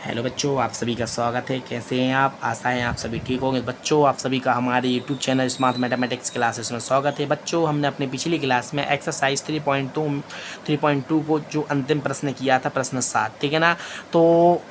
Hello बच्चों, आप सभी का स्वागत है। कैसे हैं आप? आशा है आप सभी ठीक होंगे। बच्चों, आप सभी का हमारे YouTube channel smart mathematics classes में स्वागत है। बच्चों, हमने अपनी पिछली क्लास में एक्सरसाइज 3.2 को जो अंतिम प्रश्न किया था, प्रश्न 7, ठीक है ना। तो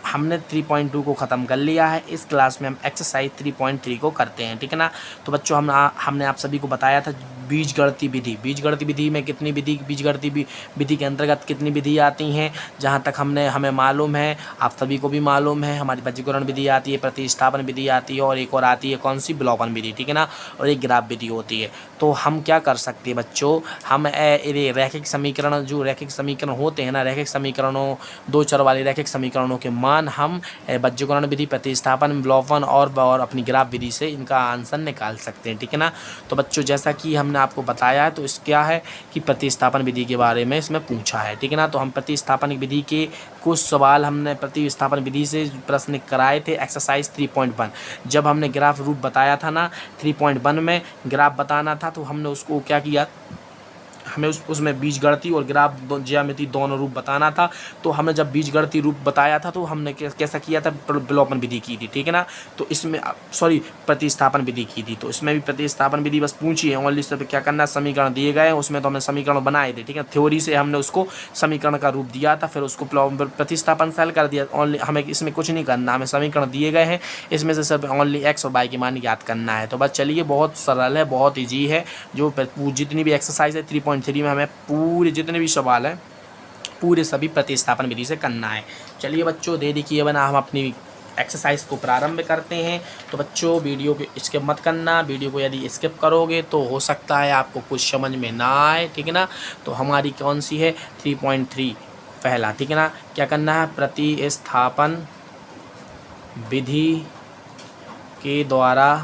हमने 3.2 को ख़त्म कर लिया है। इस क्लास में हम एक्सरसाइज 3.3 को करते हैं, ठीक है ना। तो बच्चों, हमने आप सभी को बताया था बीजगणितीय विधि। बीजगणितीय विधि में कितनी बीजगणितीय विधि के अंतर्गत कितनी विधि आती हैं, जहाँ तक हमें मालूम है, आप सभी को भी मालूम है। हमारी बजीकरण विधि आती है, प्रतिस्थापन विधि आती है, और एक और आती है कौन सी, विलोपन विधि, ठीक है ना। और एक ग्राफ विधि होती है। तो हम क्या कर सकते हैं बच्चों, हम रैखिक समीकरण, जो रैखिक समीकरण होते हैं ना, रैखिक समीकरणों, दो चर वाले रैखिक समीकरणों के मान हम बजीकरण विधि, प्रतिस्थापन, विलोपन और अपनी ग्राफ विधि से इनका आंसर निकाल सकते हैं, ठीक है ना। तो बच्चों, जैसा कि हमने आपको बताया है, तो इस क्या है कि प्रतिस्थापन विधि के बारे में इसमें पूछा है, ठीक है ना। तो हम प्रतिस्थापन विधि के कुछ सवाल हमने प्रतिस्थापन विधि से प्रश्न कराए थे एक्सरसाइज 3.1। जब हमने ग्राफ रूप बताया था ना, 3.1 में ग्राफ बताना था, तो हमने उसको क्या किया, हमें उसमें बीजगणितीय और ग्राफ ज्यामिति दोनों रूप बताना था। तो हमने जब बीजगणितीय रूप बताया था, तो हमने कैसा किया था, विलोपन विधि की थी, ठीक है ना। तो इसमें प्रतिस्थापन विधि की थी। तो इसमें भी प्रतिस्थापन विधि बस पूछी है, ओनली सब क्या करना, समीकरण दिए गए हैं, उसमें तो हमने समीकरण बनाए थे, ठीक है। थ्योरी से हमने उसको समीकरण का रूप दिया था, फिर उसको प्रतिस्थापन से हल कर दिया। ओनली हमें इसमें कुछ नहीं करना, हमें समीकरण दिए गए हैं, इसमें से सिर्फ ओनली एक्स और वाई की मान याद करना है। तो बस चलिए, बहुत सरल है, बहुत ईजी है। जो जितनी भी एक्सरसाइज है 3.3 में, हमें पूरे जितने भी सवाल हैं पूरे सभी प्रतिस्थापन विधि से करना है। चलिए बच्चों, देरी किए बिना हम अपनी एक्सरसाइज को प्रारंभ करते हैं। तो बच्चों, वीडियो को स्किप मत करना। वीडियो को यदि स्किप करोगे तो हो सकता है आपको कुछ समझ में ना आए, ठीक है ना। तो हमारी कौन सी है, 3.3 पहला, ठीक है ना। क्या करना है, प्रतिस्थापन विधि के द्वारा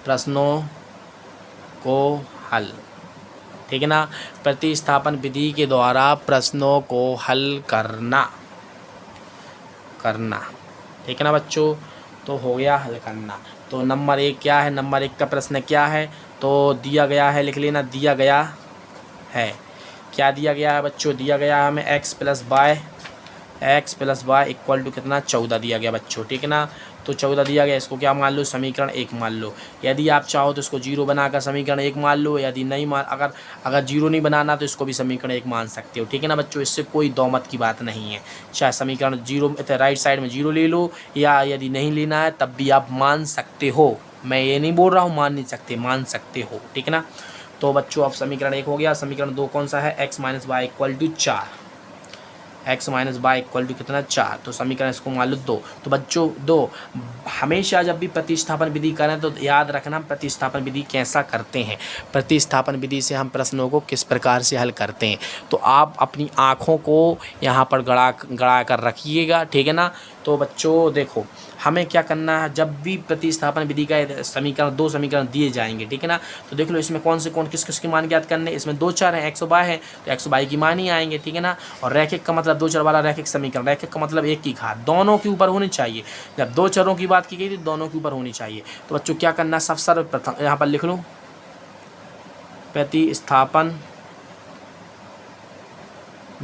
प्रश्नों को हल, ठीक है ना। प्रतिस्थापन विधि के द्वारा प्रश्नों को हल करना, ठीक है ना बच्चों। तो हो गया हल करना। तो नंबर 1 क्या है, नंबर 1 का प्रश्न क्या है, तो दिया गया है, लिख लेना, दिया गया है। क्या दिया गया है बच्चों, दिया गया है हमें x plus y equal to कितना, 14 दिया गया बच्चों, ठीक है ना। तो 14 दिया गया, इसको क्या मान लो, समीकरण 1 मान लो। यदि आप चाहो तो इसको 0 बनाकर समीकरण 1 मान लो, यदि नहीं अगर 0 नहीं बनाना तो इसको भी समीकरण 1 मान सकते हो, ठीक है ना बच्चों। इससे कोई दौमत की बात नहीं है। चाहे समीकरण 0 राइट साइड में 0 ले लो, या यदि नहीं लेना है तब भी आप मान सकते हो। मैं ये नहीं बोल रहा हूँ मान नहीं सकते, मान सकते हो, ठीक है ना। तो बच्चों, अब समीकरण 1 हो गया। समीकरण 2 कौन सा है, x minus y equal to 4, x minus y equal to कितना, 4। तो समीकरण इसको मान लो 2। तो बच्चों 2, हमेशा जब भी प्रतिस्थापन विधि करें तो याद रखना प्रतिस्थापन विधि कैसा करते हैं, प्रतिस्थापन विधि से हम प्रश्नों को किस प्रकार से हल करते हैं। तो आप अपनी आँखों को यहाँ पर गड़ा कर रखिएगा, ठीक है ना। तो बच्चों देखो, हमें क्या करना है, जब भी प्रतिस्थापन विधि का समीकरण, 2 समीकरण दिए जाएंगे, ठीक है ना। तो देख लो, इसमें किस किस की मान ज्ञात करने, इसमें 2 चर हैं, एक्स और वाई है, तो एक्स और वाई की मान ही आएंगे, ठीक है ना। और रैखिक का मतलब 2 चर वाला रैखिक समीकरण, रैखिक का मतलब एक की घात, दोनों के ऊपर होनी चाहिए। जब 2 चरों की बात की गई तो दोनों के ऊपर होनी चाहिए। तो बच्चों क्या करना, सब सर्वप्रथम यहाँ पर लिख लो, प्रतिस्थापन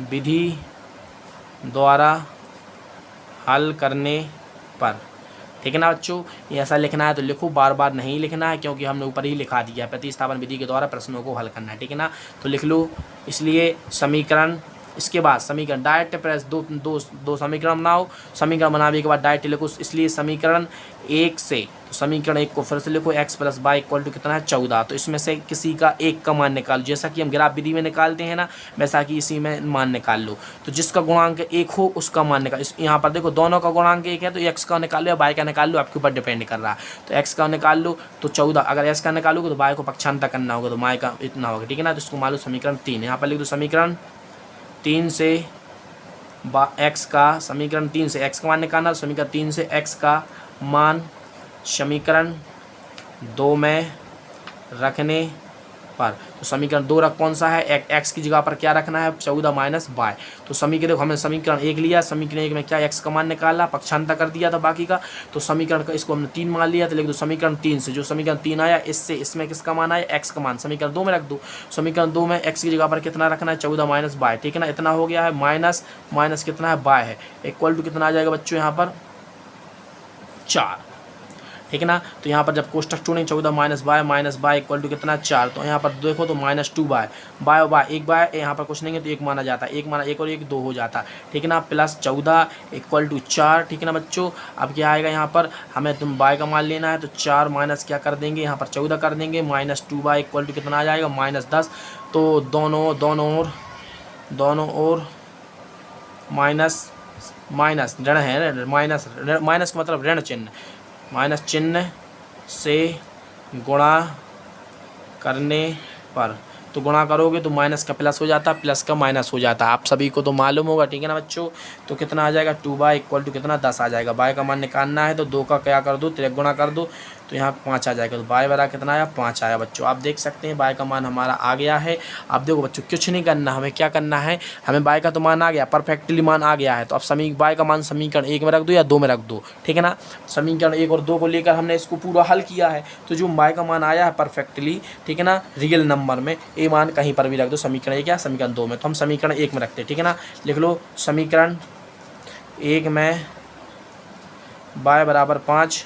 विधि द्वारा हल करने पर, ठीक है ना बच्चों। ये ऐसा लिखना है तो लिखो, बार बार नहीं लिखना है, क्योंकि हमने ऊपर ही लिखा दिया है प्रतिस्थापन विधि के द्वारा प्रश्नों को हल करना है, ठीक है ना। तो लिख लो, इसलिए समीकरण, इसके बाद समीकरण डायरेक्ट प्रेस दो समीकरण बनाओ, समीकरण बनाने के बाद डायरेक्ट लिखो। इसलिए समीकरण 1 से, तो समीकरण 1 को फिर से लिखो, x plus y equal to कितना है, 14। तो इसमें से किसी का एक का मान निकालो, जैसा कि हम ग्राफ विधि में निकालते हैं ना, वैसा कि इसी में मान निकाल लो। तो जिसका गुणांक 1 हो उसका मान निकाल। यहाँ पर देखो, दोनों का गुणांक 1 है, तो एक्स का निकाल लो या वाई का निकाल लो, आपके ऊपर डिपेंड कर रहा है। तो एक्स का निकाल लो तो 14, अगर एक्स का निकालोगे तो वाई को पक्षांतर करना होगा, तो वाई का इतना होगा, ठीक है ना। तो इसको मान लो समीकरण 3, यहाँ पर लिख दो समीकरण 3 से एक्स का, समीकरण 3 से एक्स का मान निकालना, समीकरण 3 से एक्स का मान समीकरण 2 में रखने पर। तो समीकरण 2 कौन सा है, एक्स की जगह पर क्या रखना है, 14 माइनस वाई। तो समीकरण हमने समीकरण 1 लिया, समीकरण 1 में क्या एक्स का मान निकाला, पक्षांतर कर दिया था बाकी का, तो समीकरण का इसको हमने 3 मान लिया था। लिख दो समीकरण 3 से, जो समीकरण 3 आया इससे इसमें किसका मान आया, एक्स का मान, समीकरण 2 में रख दो। समीकरण 2 में एक्स की जगह पर कितना रखना है, 14 माइनस वाई, ठीक है ना। इतना हो गया है, माइनस माइनस कितना है, वाई है, इक्वल टू कितना आ जाएगा बच्चों यहाँ पर 4, ठीक है ना। तो यहाँ पर जब कोष्टक छोड़ेंगे 14 माइनस बाय इक्वल टू कितना 4, तो यहाँ पर देखो तो -2 बाय एक बाय यहाँ पर कुछ नहीं है तो एक माना जाता है, एक माना एक और एक 2 हो जाता है, ठीक है ना। प्लस 14 इक्वल टू 4, ठीक है ना बच्चों। अब क्या आएगा यहाँ पर, हमें तुम बाय का मान लेना है तो 4 माइनस क्या कर देंगे यहाँ पर 14 कर देंगे, -2 बाय इक्वल टू कितना आ जाएगा -10। तो दोनों ओर माइनस माइनस ऋण है, माइनस का मतलब ऋण चिन्ह, माइनस चिन्ह से गुणा करने पर, तो गुणा करोगे तो माइनस का प्लस हो जाता, प्लस का माइनस हो जाता, आप सभी को तो मालूम होगा, ठीक है ना बच्चों। तो कितना आ जाएगा 2 बाय इक्वल टू कितना 10 आ जाएगा। बाय का मान निकालना है तो 2 का क्या कर दो, तिरक गुणा कर दो, तो यहाँ 5 आ जाएगा। तो बाय बराबर कितना आया, 5 आया बच्चों। आप देख सकते हैं बाय का मान हमारा आ गया है। अब देखो बच्चों कुछ नहीं करना, हमें क्या करना है, हमें बाय का तो मान आ गया, परफेक्टली मान आ गया है। तो अब बाय का मान समीकरण 1 में रख दो या 2 में रख दो, ठीक है ना। समीकरण 1 और 2 को लेकर हमने इसको पूरा हल किया है, तो जो बाय का मान आया है परफेक्टली, ठीक है ना, रियल नंबर में ए मान कहीं पर भी रख दो, समीकरण 1 या समीकरण 2 में। तो हम समीकरण 1 में रखते हैं, ठीक है ना। लिख लो समीकरण 1 में बाय बराबर 5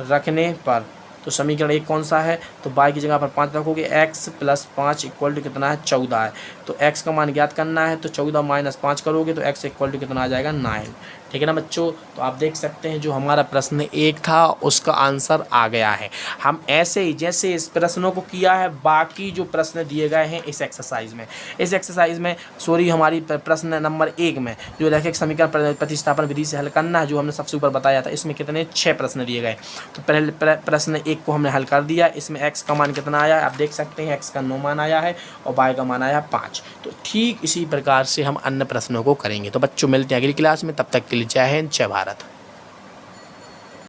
रखने पर, तो समीकरण 1 कौन सा है, तो बाय की जगह पर 5 रखोगे, x प्लस 5 इक्वल टू कितना है 14 है। तो x का मान ज्ञात करना है, तो 14 माइनस 5 करोगे तो x इक्वल टू कितना आ जाएगा 9, ठीक है ना बच्चों। तो आप देख सकते हैं जो हमारा प्रश्न 1 था उसका आंसर आ गया है। हम ऐसे ही जैसे इस प्रश्नों को किया है, बाकी जो प्रश्न दिए गए हैं इस एक्सरसाइज में हमारी प्रश्न नंबर 1 में जो रैखिक समीकरण प्रतिस्थापन विधि से हल करना है, जो हमने सबसे ऊपर बताया था, इसमें कितने 6 प्रश्न दिए गए। तो पहले प्रश्न 1 को हमने हल कर दिया, इसमें x का मान कितना आया है, आप देख सकते हैं x का 9 मान आया है और y का मान आया 5। तो ठीक इसी प्रकार से हम अन्य प्रश्नों को करेंगे। तो बच्चों मिलते हैं अगली क्लास में, तब तक के लिए जय हिंद जय भारत।